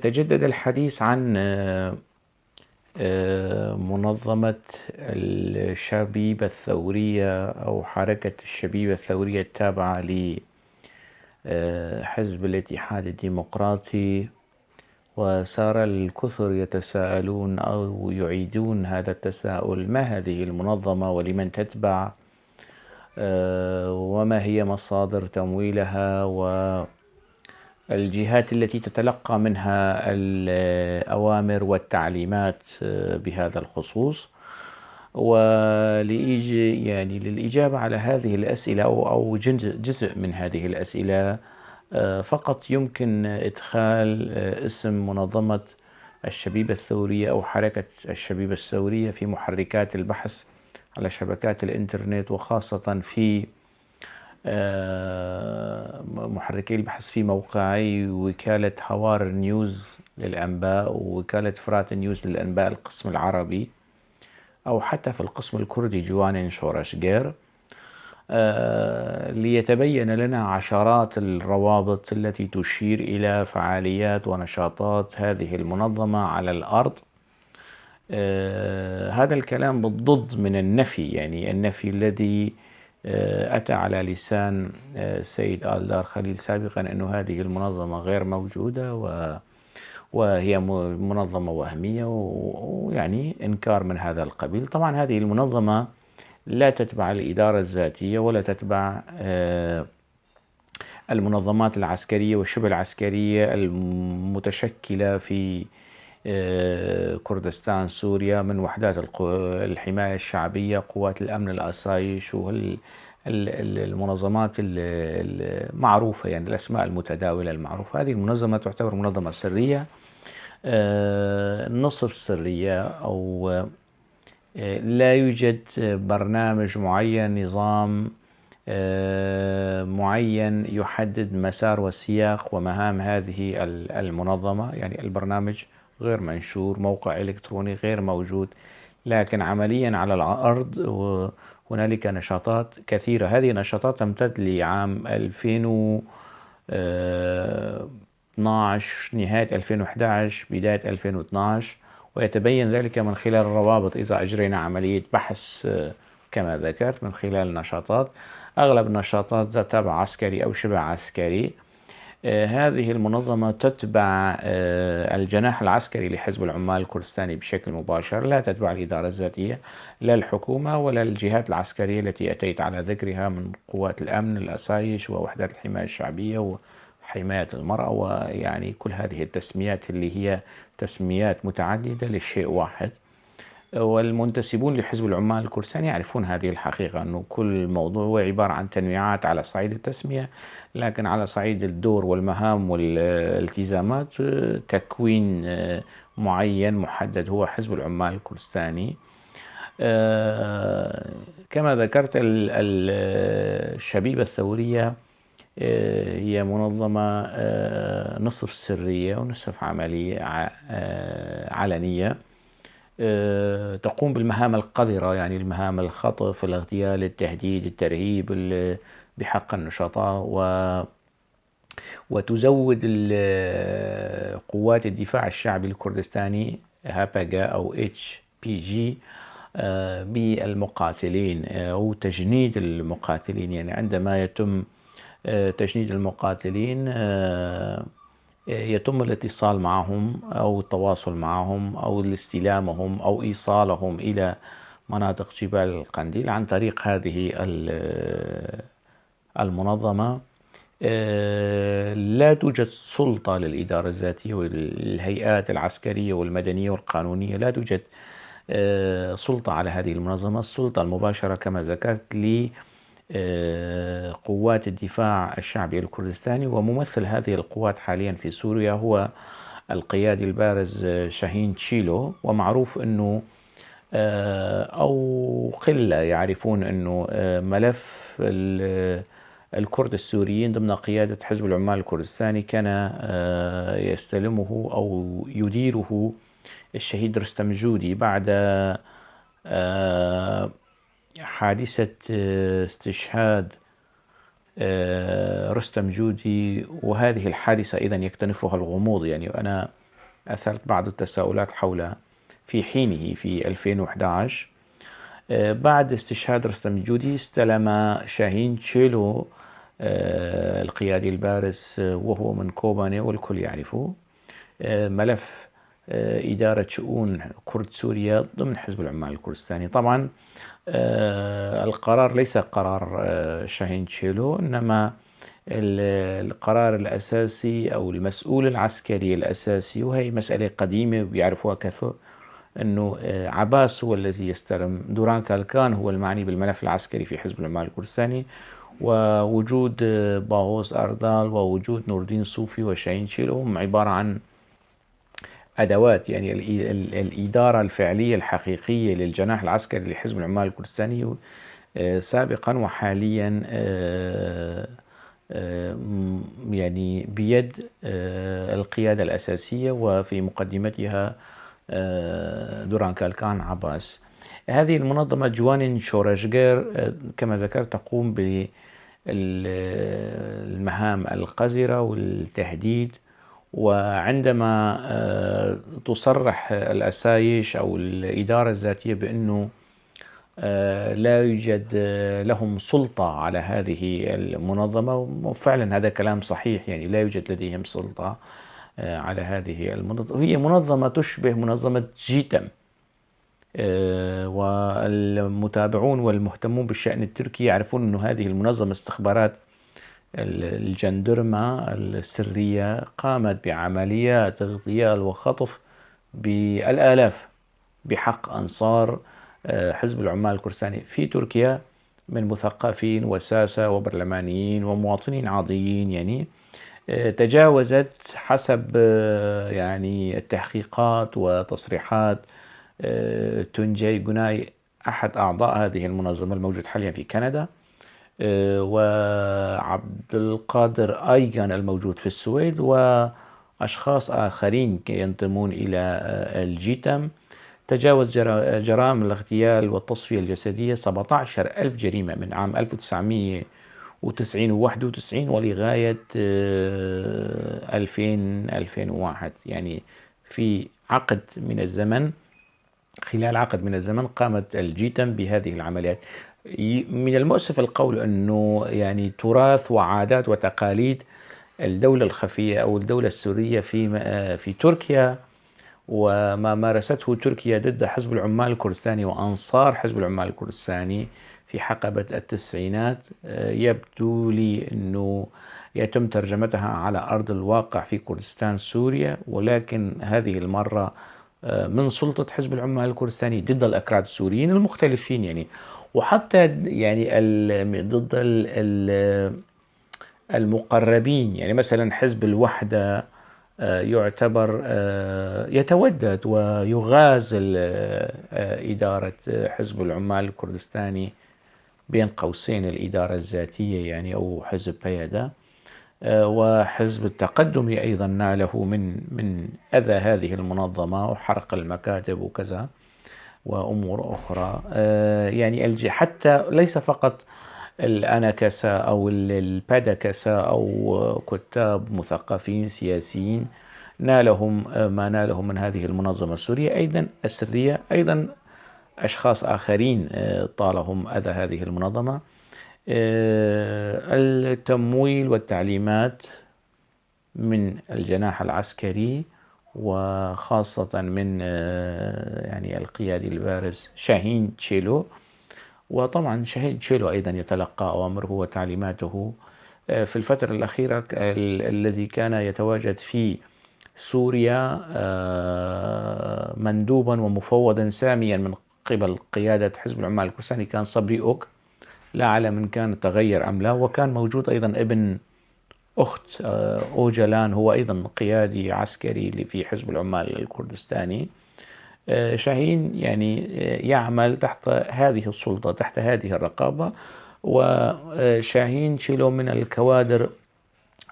تجدد الحديث عن منظمة الشبيبة الثورية أو حركة الشبيبة الثورية التابعة لحزب الاتحاد الديمقراطي. وصار الكثر يتساءلون أو يعيدون هذا التساؤل: ما هذه المنظمة ولمن تتبع؟ وما هي مصادر تمويلها؟ والجهات التي تتلقى منها الأوامر والتعليمات بهذا الخصوص؟ للإجابة على هذه الأسئلة أو جزء من هذه الأسئلة، فقط يمكن إدخال اسم منظمة الشبيبة الثورية أو حركة الشبيبة الثورية في محركات البحث على شبكات الإنترنت، وخاصة في محركي البحث في موقعي وكالة هوار نيوز للأنباء ووكالة فرات نيوز للأنباء القسم العربي، أو حتى في القسم الكردي جوانين شورشجير، ليتبين لنا عشرات الروابط التي تشير إلى فعاليات ونشاطات هذه المنظمة على الأرض. هذا الكلام بالضد من النفي، يعني النفي الذي أتى على لسان السيد آل-دار خليل سابقا أنه هذه المنظمة غير موجودة وهي منظمة وهمية، ويعني إنكار من هذا القبيل. طبعا هذه المنظمة لا تتبع الإدارة الذاتية ولا تتبع المنظمات العسكرية والشبه العسكرية المتشكلة في كردستان سوريا من وحدات الحماية الشعبية، قوات الأمن، الآسايش، والمنظمات المعروفة، يعني الأسماء المتداولة المعروفة. هذه المنظمة تعتبر منظمة سرية، نصف سرية، أو لا يوجد برنامج معين، نظام معين يحدد مسار وسياق ومهام هذه المنظمة. يعني البرنامج غير منشور، موقع إلكتروني غير موجود، لكن عمليا على الأرض هنالك نشاطات كثيرة. هذه النشاطات تمتد لعام 2012، نهاية 2011 بداية 2012، ويتبين ذلك من خلال الروابط إذا أجرينا عملية بحث كما ذكرت من خلال النشاطات. أغلب النشاطات تبع عسكري أو شبه عسكري. هذه المنظمة تتبع الجناح العسكري لحزب العمال الكردستاني بشكل مباشر، لا تتبع الإدارة الذاتية، لا الحكومة ولا الجهات العسكرية التي أتيت على ذكرها من قوات الأمن، الأسايش، ووحدات الحماية الشعبية، وحماية المرأة، ويعني كل هذه التسميات اللي هي تسميات متعددة لشيء واحد. والمنتسبون لحزب العمال الكردستاني يعرفون هذه الحقيقة، أنه كل موضوع هو عبارة عن تنويعات على صعيد التسمية، لكن على صعيد الدور والمهام والالتزامات تكوين معين محدد هو حزب العمال الكردستاني. كما ذكرت، الشبيبة الثورية هي منظمة نصف سرية ونصف عملية علنية، تقوم بالمهام القذرة، يعني المهام الخطف، الاغتيال، التهديد، الترهيب بحق النشطاء، وتزود قوات الدفاع الشعبي الكردستاني هابجا أو HPG بالمقاتلين أو تجنيد المقاتلين. يعني عندما يتم تجنيد المقاتلين يتم الاتصال معهم أو التواصل معهم أو استلامهم أو إيصالهم إلى مناطق جبال القنديل عن طريق هذه المنظمة. لا توجد سلطة للإدارة الذاتية والهيئات العسكرية والمدنية والقانونية، لا توجد سلطة على هذه المنظمة. السلطة المباشرة كما ذكرت قوات الدفاع الشعبي الكردستاني، وممثل هذه القوات حاليا في سوريا هو القيادي البارز شاهين تشيلو. ومعروف أنه أو قلة يعرفون أنه ملف الكرد السوريين ضمن قيادة حزب العمال الكردستاني كان يستلمه أو يديره الشهيد رستم جودي بعد حادثة استشهاد رستم جودي. وهذه الحادثة أيضا يكتنفها الغموض، يعني أنا أثرت بعض التساؤلات حول في حينه في 2011 بعد استشهاد رستم جودي استلم شاهين تشيلو القيادي البارز وهو من كوباني والكل يعرفه ملف إدارة شؤون كرد سوريا ضمن حزب العمال الكردستاني. طبعا القرار ليس قرار شاهين تشيلو، إنما القرار الأساسي أو المسؤول العسكري الأساسي، وهي مسألة قديمة وبيعرفوها كثر، أنه عباس هو الذي يستلم، دوران كالكان هو المعني بالملف العسكري في حزب العمال الكردستاني، ووجود باغوس أردال ووجود نور الدين صوفي وشاهين تشيلو هم عبارة عن أدوات، يعني الإدارة الفعلية الحقيقية للجناح العسكري لحزب العمال الكردستاني سابقا وحاليا يعني بيد القيادة الأساسية وفي مقدمتها دوران كالكان عباس. هذه المنظمة جوانين شورشجير كما ذكرت تقوم بالمهام القذرة والتهديد، وعندما تصرح الأسايش أو الإدارة الذاتية بأنه لا يوجد لهم سلطة على هذه المنظمة، وفعلا هذا كلام صحيح، يعني لا يوجد لديهم سلطة على هذه المنظمة. هي منظمة تشبه منظمة جيتم، والمتابعون والمهتمون بالشأن التركي يعرفون أن هذه المنظمة استخبارات الجندرمة السرية قامت بعمليات اغتيال وخطف بالآلاف بحق أنصار حزب العمال الكردستاني في تركيا من مثقفين وساسة وبرلمانيين ومواطنين عاديين. يعني تجاوزت حسب يعني التحقيقات وتصريحات تونجاي جوناي أحد أعضاء هذه المنظمة الموجود حاليا في كندا، وعبد القادر أيغان الموجود في السويد، وأشخاص آخرين ينتمون إلى الجيتم. تجاوز جرائم الاغتيال والتصفية الجسدية 17,000 جريمة من عام 1990 و91 ولغاية 2001. يعني في عقد من الزمن، خلال عقد من الزمن قامت الجيتم بهذه العمليات. من المؤسف القول أنه يعني تراث وعادات وتقاليد الدولة الخفية أو الدولة السورية في تركيا، وما مارسته تركيا ضد حزب العمال الكردستاني وأنصار حزب العمال الكردستاني في حقبة التسعينات، يبدو لي أنه يتم ترجمتها على أرض الواقع في كردستان سوريا، ولكن هذه المرة من سلطة حزب العمال الكردستاني ضد الأكراد السوريين المختلفين، يعني وحتى يعني ضد المقربين. يعني مثلا حزب الوحدة يعتبر يتودد ويغازل إدارة حزب العمال الكردستاني بين قوسين الإدارة الذاتية، يعني أو حزب بيدا. وحزب التقدم أيضا ناله من أذى هذه المنظمة وحرق المكاتب وكذا وأمور أخرى. يعني حتى ليس فقط الأناكسا أو البادكسا أو كتاب مثقفين سياسيين نالهم ما نالهم من هذه المنظمة السورية أيضا السرية، أيضا أشخاص آخرين طالهم أذى هذه المنظمة. التمويل والتعليمات من الجناح العسكري وخاصة من يعني القيادي البارز شاهين تشيلو. وطبعا شاهين تشيلو أيضا يتلقى أوامره وتعليماته في الفترة الأخيرة. الذي كان يتواجد في سوريا مندوبا ومفوضا ساميا من قبل قيادة حزب العمال الكردستاني كان صبري أوك، لا أعلم إن كان تغير أم لا. وكان موجود أيضا ابن أخت أوجلان هو أيضا قيادي عسكري في حزب العمال الكردستاني. شاهين يعني يعمل تحت هذه السلطة، تحت هذه الرقابة. وشاهين تشيلو من الكوادر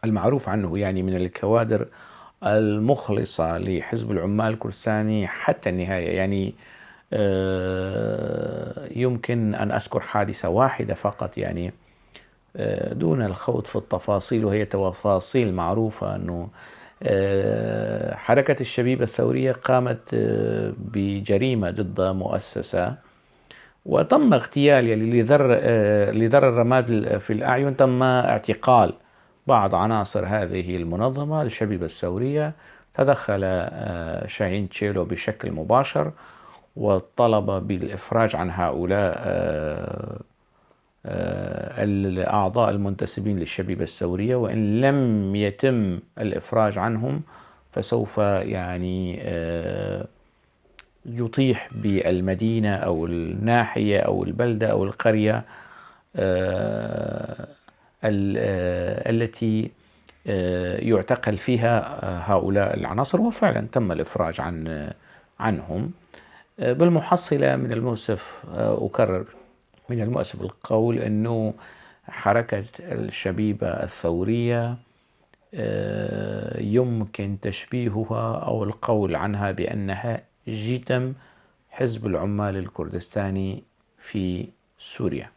المعروف عنه، يعني من الكوادر المخلصة لحزب العمال الكردستاني حتى النهاية. يعني يمكن أن أذكر حادثة واحدة فقط، يعني دون الخوض في التفاصيل، وهي تفاصيل معروفة، أنه حركة الشبيبة الثورية قامت بجريمة ضد مؤسسة، وتم اغتيال اللي ذر الرماد في الأعين. تم اعتقال بعض عناصر هذه المنظمة الشبيبة الثورية. تدخل شاهين تشيلو بشكل مباشر وطلب بالإفراج عن هؤلاء الأعضاء المنتسبين للشبيبة الثورية، وإن لم يتم الإفراج عنهم فسوف يعني يطيح بالمدينة أو الناحية أو البلدة أو القرية التي يعتقل فيها هؤلاء العناصر. وفعلا تم الإفراج عنهم. بالمحصلة من المؤسف، أكرر، من المؤسف القول أنه حركة الشبيبة الثورية يمكن تشبيهها أو القول عنها بأنها جتم حزب العمال الكردستاني في سوريا.